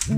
Here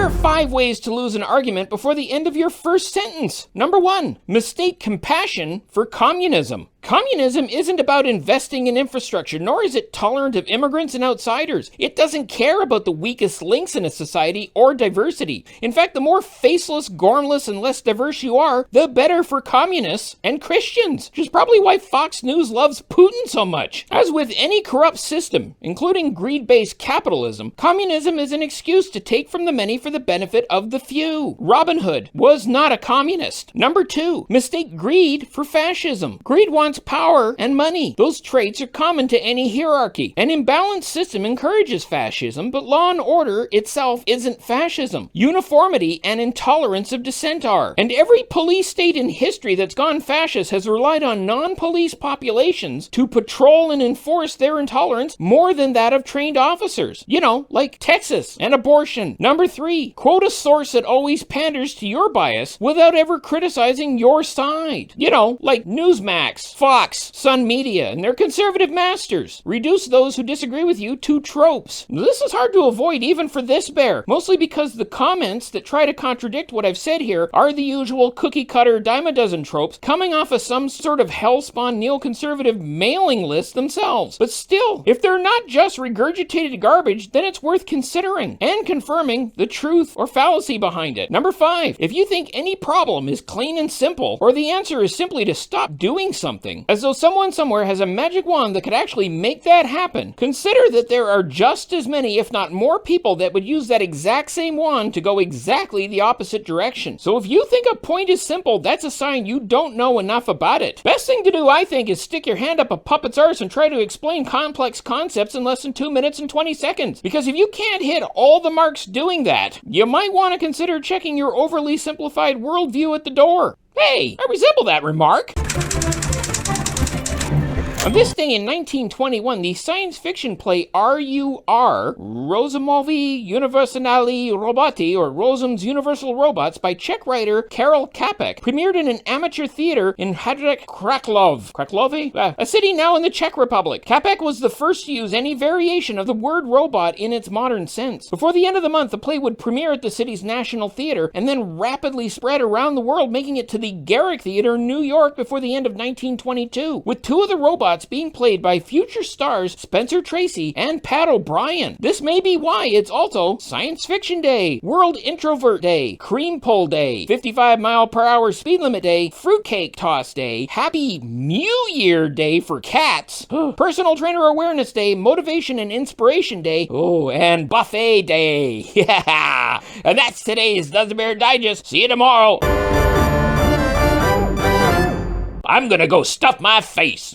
are 5 ways to lose an argument before the end of your first sentence. Number 1, mistake compassion for communism. Communism isn't about investing in infrastructure, nor is it tolerant of immigrants and outsiders. It doesn't care about the weakest links in a society or diversity. In fact, the more faceless, gormless, and less diverse you are, the better for communists and Christians, which is probably why Fox News loves Putin so much. As with any corrupt system, including greed-based capitalism, communism is an excuse to take from the many for the benefit of the few. Robin Hood was not a communist. Number 2, mistake greed for fascism. Greed wants power and money. Those traits are common to any hierarchy. An imbalanced system encourages fascism, but law and order itself isn't fascism. Uniformity and intolerance of dissent are. And every police state in history that's gone fascist has relied on non-police populations to patrol and enforce their intolerance more than that of trained officers. You know, like Texas and abortion. Number 3, quote a source that always panders to your bias without ever criticizing your side. You know, like Newsmax, Fox, Sun Media, and their conservative masters. Reduce those who disagree with you to tropes. This is hard to avoid even for this bear, mostly because the comments that try to contradict what I've said here are the usual cookie-cutter dime-a-dozen tropes coming off of some sort of hell-spawn neoconservative mailing list themselves. But still, if they're not just regurgitated garbage, then it's worth considering and confirming the truth or fallacy behind it. Number 5, if you think any problem is clean and simple, or the answer is simply to stop doing something, as though someone somewhere has a magic wand that could actually make that happen, consider that there are just as many, if not more people that would use that exact same wand to go exactly the opposite direction. So if you think a point is simple, that's a sign you don't know enough about it. Best thing to do, I think, is stick your hand up a puppet's arse and try to explain complex concepts in less than 2 minutes and 20 seconds. Because if you can't hit all the marks doing that, you might want to consider checking your overly simplified worldview at the door. Hey, I resemble that remark. On this day in 1921, the science fiction play R.U.R. Rozumovi Universali Roboti, or Rozum's Universal Robots, by Czech writer Karel Capek, premiered in an amateur theater in Hradec Králové, a city now in the Czech Republic. Capek was the first to use any variation of the word robot in its modern sense. Before the end of the month, the play would premiere at the city's National Theater and then rapidly spread around the world, making it to the Garrick Theater in New York before the end of 1922, with 2 of the robots being played by future stars Spencer Tracy and Pat O'Brien. This may be why it's also Science Fiction Day, World Introvert Day, Cream Pull Day, 55-mile-per-hour speed limit day, Fruitcake Toss Day, Happy New Year Day for cats, Personal Trainer Awareness Day, Motivation and Inspiration Day, and Buffet Day. Yeah, and that's today's Duza Bear Digest. See you tomorrow. I'm gonna go stuff my face.